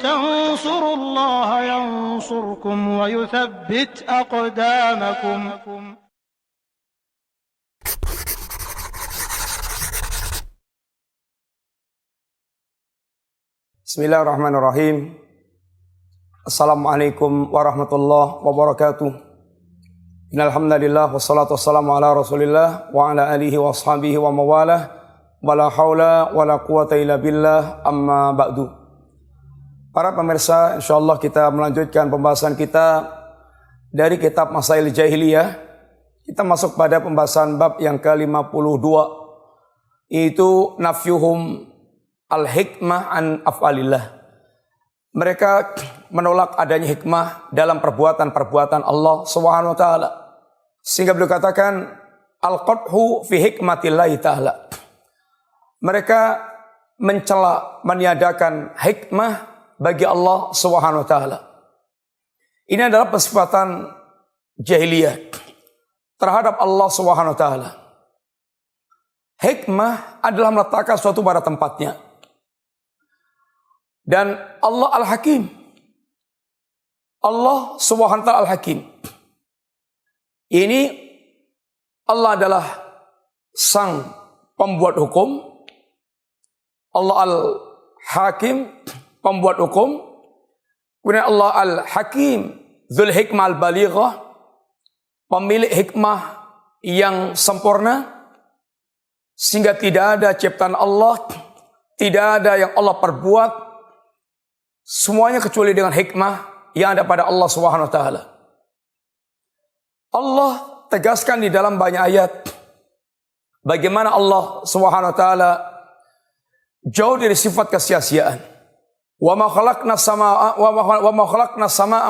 تنصروا الله ينصركم ويثبت أقدامكم. Bismillahirrahmanirrahim. Assalamualaikum warahmatullahi wabarakatuh. Innalhamdulillah wassalatu wassalamu ala Rasulillah wa ala alihi wa ashabihi wa mawalah. Wala haula wala quwata illa billah, amma ba'du. Para pemirsa, insyaallah kita melanjutkan pembahasan kita dari kitab Masail Jahiliyah. Kita masuk pada pembahasan bab yang ke-52, yaitu nafyuhum al-hikmah an af'alillah. Mereka menolak adanya hikmah dalam perbuatan-perbuatan Allah Subhanahu wa taala. Sehingga beliau katakan al-qadhu fi hikmatillahi ta'ala. Mereka mencela, meniadakan hikmah bagi Allah Subhanahu wa taala. Ini adalah pesifatan jahiliyah terhadap Allah Subhanahu wa taala. Hikmah adalah meletakkan suatu pada tempatnya. Dan Allah Al-Hakim. Allah Subhanahu wa taala Al-Hakim. Ini Allah adalah sang pembuat hukum. Allah Al-Hakim, pembuat hukum. Kemudian Allah Al-Hakim, Dzul Hikmah Al-Balighah, pemilik hikmah yang sempurna. Sehingga tidak ada ciptaan Allah, tidak ada yang Allah perbuat, semuanya kecuali dengan hikmah yang ada pada Allah Subhanahu wa taala. Allah tegaskan di dalam banyak ayat bagaimana Allah Subhanahu wa taala jauh dari sifat kesia-siaan. Wa ma khalaqna samaa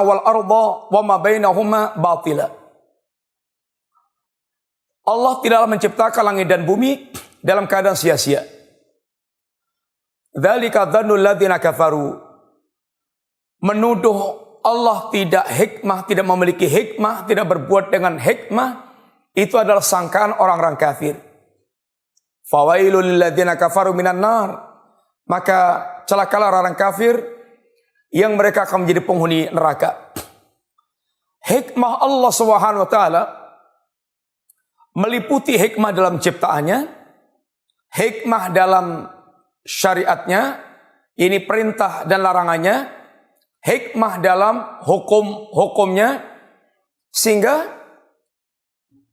wal arda wa ma bainahuma batila. Allah tidaklah menciptakan langit dan bumi dalam keadaan sia-sia. Dzalika dzannul ladzina kafaru. Menuduh Allah tidak hikmah, tidak memiliki hikmah, tidak berbuat dengan hikmah, itu adalah sangkaan orang-orang kafir. Fawailul lil ladzina kafaru minan nar. Maka celakalah orang kafir yang mereka akan menjadi penghuni neraka. Hikmah Allah Subhanahu wa taala meliputi hikmah dalam ciptaannya, hikmah dalam syariatnya, ini perintah dan larangannya, hikmah dalam hukum-hukumnya, sehingga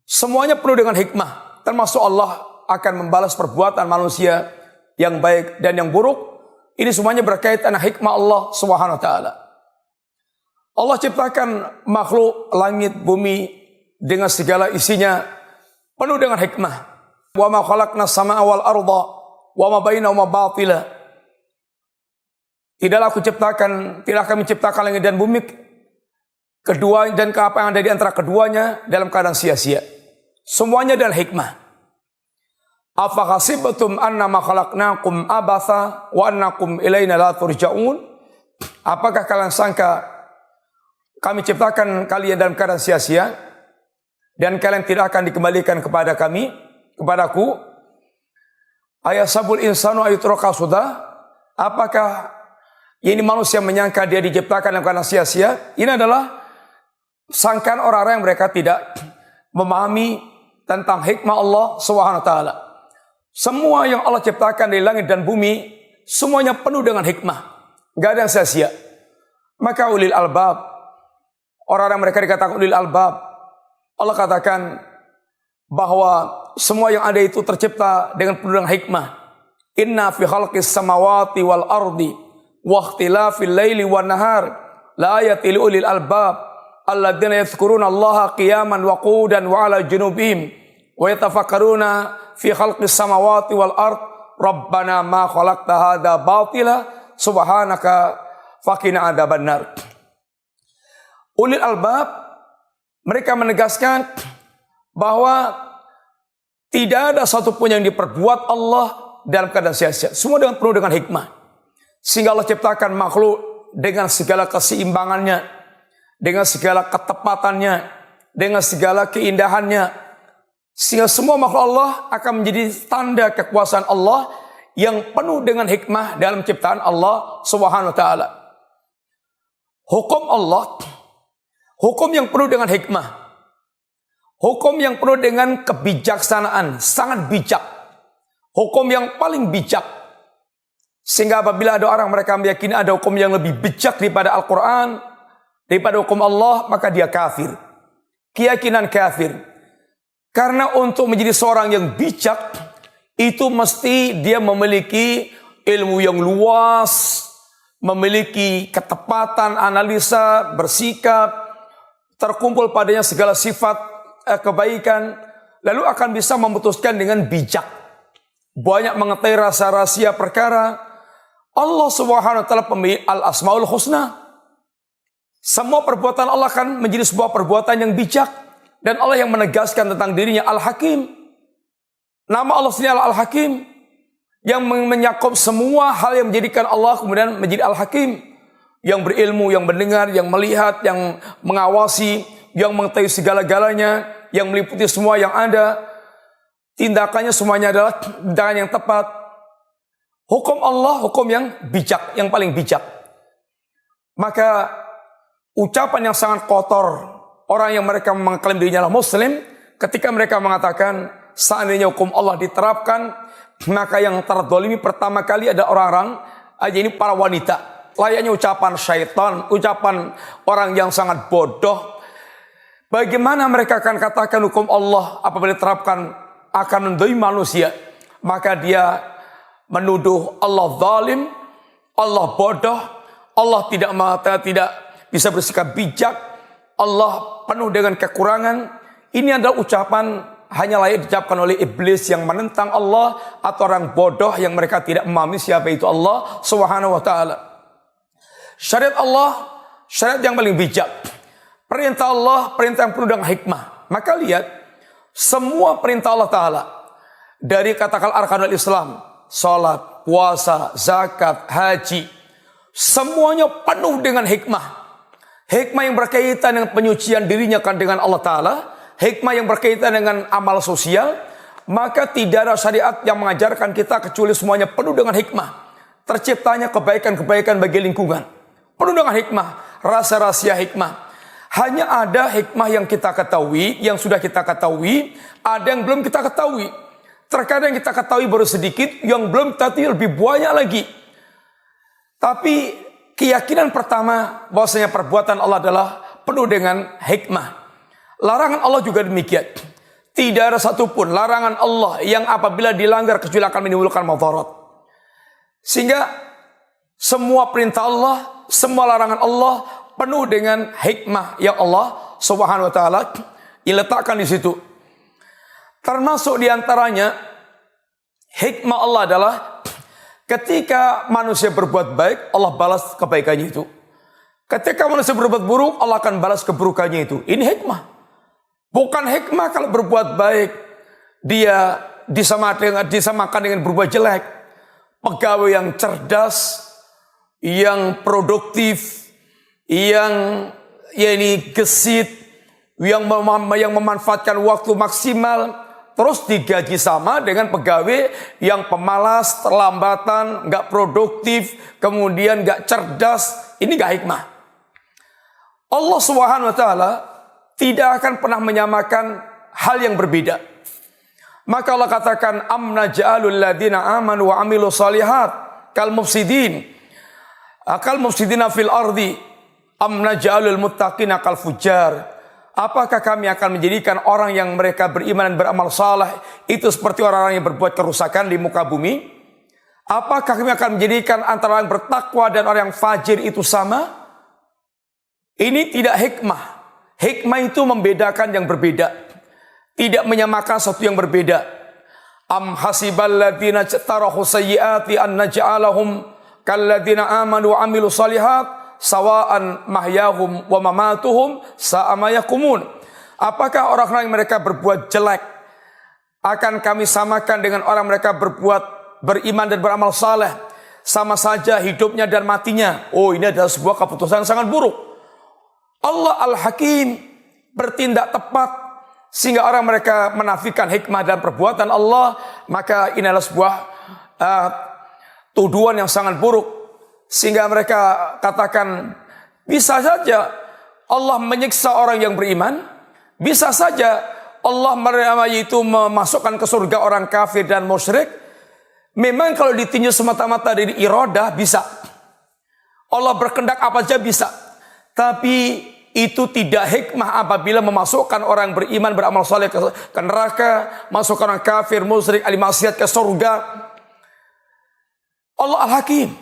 semuanya penuh dengan hikmah, termasuk Allah akan membalas perbuatan manusia yang baik dan yang buruk. Ini semuanya berkaitan dengan hikmah Allah Subhanahu wa taala. Allah ciptakan makhluk langit bumi dengan segala isinya penuh dengan hikmah. Wa ma khalaqna samaa wal arda wa ma bainahuma batila. Tidaklah kami ciptakan langit dan bumi kedua dan apa yang ada di antara keduanya dalam keadaan sia-sia. Semuanya dengan hikmah. Afa hasibtum annama khalaqnakum abatha wa annakum ilaina la turja'un? Apakah kalian sangka kami ciptakan kalian dalam keadaan sia-sia dan kalian tidak akan dikembalikan kepada kami, kepadaku? Ayasabul insanu ayutraka sudah? Apakah ini manusia menyangka dia diciptakan dalam keadaan sia-sia? Ini adalah sangkaan orang-orang yang mereka tidak memahami tentang hikmah Allah Subhanahu wa taala. Semua yang Allah ciptakan di langit dan bumi semuanya penuh dengan hikmah, enggak ada yang sia-sia. Maka ulil albab, orang-orang mereka dikatakan ulil albab, Allah katakan bahwa semua yang ada itu tercipta dengan penuh dengan hikmah. Inna fi khalqis samawati wal ardi wa ikhtilafil laili wan nahar la ayatil ulil albab alladzina yadhkuruna Allaha qiyaman wa qu'udan wa 'ala junubihim wa yatafakkaruna fi khalqis samawati wal ard rabbana ma khalaqta hadza batila subhanaka faqina adzabannar. Ulil albab mereka menegaskan bahwa tidak ada satupun yang diperbuat Allah dalam keadaan sia-sia. Semua dengan penuh dengan hikmah. Sehingga Allah ciptakan makhluk dengan segala keseimbangannya, dengan segala ketepatannya, dengan segala keindahannya. Sehingga semua makhluk Allah akan menjadi tanda kekuasaan Allah yang penuh dengan hikmah dalam ciptaan Allah Subhanahu wa taala. Hukum Allah, hukum yang penuh dengan hikmah, hukum yang penuh dengan kebijaksanaan, sangat bijak, hukum yang paling bijak. Sehingga apabila ada orang mereka meyakini ada hukum yang lebih bijak daripada Al-Quran, daripada hukum Allah, maka dia kafir. Keyakinan kafir. Karena untuk menjadi seorang yang bijak, itu mesti dia memiliki ilmu yang luas, memiliki ketepatan, analisa, bersikap, terkumpul padanya segala sifat kebaikan, lalu akan bisa memutuskan dengan bijak. Banyak mengetahui rahasia-rahasia perkara. Allah Subhanahu wa taala pemilik Al-Asmaul Husna. Semua perbuatan Allah kan menjadi sebuah perbuatan yang bijak, dan Allah yang menegaskan tentang dirinya Al-Hakim. Nama Allah sendiri Al-Hakim, yang menyakup semua hal yang menjadikan Allah kemudian menjadi Al-Hakim, yang berilmu, yang mendengar, yang melihat, yang mengawasi, yang mengetahui segala-galanya, yang meliputi semua yang ada. Tindakannya semuanya adalah tindakan yang tepat. Hukum Allah, hukum yang bijak, yang paling bijak. Maka ucapan yang sangat kotor orang yang mereka mengklaim dirinya adalah Muslim, ketika mereka mengatakan seandainya hukum Allah diterapkan, maka yang terdolimi pertama kali ada orang-orang aja ini para wanita. Layaknya ucapan syaitan, ucapan orang yang sangat bodoh. Bagaimana mereka akan katakan hukum Allah apabila diterapkan akan mendolimi manusia? Maka dia menuduh Allah zalim, Allah bodoh, Allah tidak bisa bersikap bijak, Allah penuh dengan kekurangan. Ini adalah ucapan hanya layak diucapkan oleh iblis yang menentang Allah, atau orang bodoh yang mereka tidak memahami siapa itu Allah Subhanahu wa taala. Syariat Allah, syariat yang paling bijak. Perintah Allah, perintah yang penuh dengan hikmah. Maka lihat, semua perintah Allah taala, dari katakan arkanul Islam, salat, puasa, zakat, haji, semuanya penuh dengan hikmah. Hikmah yang berkaitan dengan penyucian dirinya kan dengan Allah taala, hikmah yang berkaitan dengan amal sosial. Maka tidak ada syariat yang mengajarkan kita kecuali semuanya penuh dengan hikmah. Terciptanya kebaikan-kebaikan bagi lingkungan, penuh dengan hikmah, rasa-rahasia hikmah. Hanya ada hikmah yang kita ketahui, yang sudah kita ketahui, ada yang belum kita ketahui. Terkadang kita ketahui baru sedikit, yang belum kita ketahui lebih banyak lagi. Tapi keyakinan pertama bahwasanya perbuatan Allah adalah penuh dengan hikmah. Larangan Allah juga demikian. Tidak ada satupun larangan Allah yang apabila dilanggar kecuali akan menimbulkan madarat. Sehingga semua perintah Allah, semua larangan Allah penuh dengan hikmah yang Allah Subhanahu wa taala diletakkan di situ. Termasuk diantaranya hikmah Allah adalah ketika manusia berbuat baik, Allah balas kebaikannya itu. Ketika manusia berbuat buruk, Allah akan balas keburukannya itu. Ini hikmah. Bukan hikmah kalau berbuat baik dia disamakan dengan berbuat jelek. Pegawai yang cerdas, yang produktif, yang gesit, yang memanfaatkan waktu maksimal, terus digaji sama dengan pegawai yang pemalas, terlambatan, nggak produktif, kemudian nggak cerdas. Ini nggak hikmah. Allah Subhanahu wa taala tidak akan pernah menyamakan hal yang berbeda. Maka Allah katakan, am naj'alul ladzina amanu wa amilus shalihat kal mufsidina fil ardi am naj'alul muttaqina kal fujjar. Apakah kami akan menjadikan orang yang mereka beriman dan beramal saleh itu seperti orang-orang yang berbuat kerusakan di muka bumi? Apakah kami akan menjadikan antara orang bertakwa dan orang yang fajir itu sama? Ini tidak hikmah. Hikmah itu membedakan yang berbeda, tidak menyamakan sesuatu yang berbeda. Am hasibal ladzina tarahu sayyiati an naj'alahum kal ladzina amanu wa amilus shalihat sawaan mahyahum wa mamatuhum sa'a ma yahkumun. Apakah orang-orang yang mereka berbuat jelek akan kami samakan dengan orang mereka berbuat beriman dan beramal saleh? Sama saja hidupnya dan matinya. Oh, ini adalah sebuah keputusan sangat buruk. Allah Al-Hakim bertindak tepat sehingga orang mereka menafikan hikmah dan perbuatan Allah. Maka ini adalah sebuah tuduhan yang sangat buruk. Sehingga mereka katakan Bisa saja Allah menyiksa orang yang beriman. Bisa saja Allah memasukkan ke surga orang kafir dan musyrik. Memang kalau ditinjau semata-mata dari iradah bisa. Allah berkehendak apa saja bisa. Tapi itu tidak hikmah apabila memasukkan orang beriman beramal saleh ke neraka, masukkan orang kafir, musyrik, ahli maksiat ke surga. Allah Al-Hakim.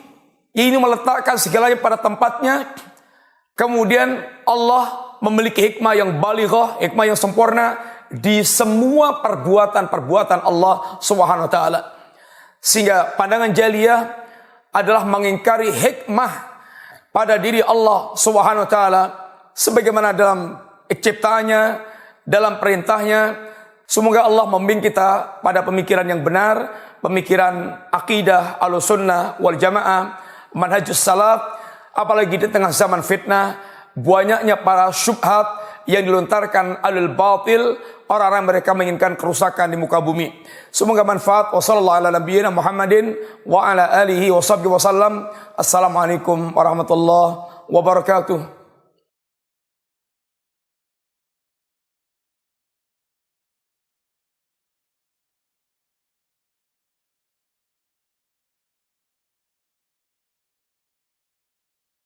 Ini meletakkan segalanya pada tempatnya. Kemudian Allah memiliki hikmah yang balighah, hikmah yang sempurna di semua perbuatan-perbuatan Allah Subhanahu wa taala. Sehingga pandangan Jaliyah adalah mengingkari hikmah pada diri Allah Subhanahu wa taala sebagaimana dalam ciptaannya, dalam perintahnya. Semoga Allah membimbing kita pada pemikiran yang benar, pemikiran akidah Ahlussunnah wal Jamaah, manhajus salaf, apalagi di tengah zaman fitnah, banyaknya para syubhat yang dilontarkan alul batil, orang-orang mereka menginginkan kerusakan di muka bumi. Semoga manfaat. Wassalamualaikum warahmatullahi wabarakatuh.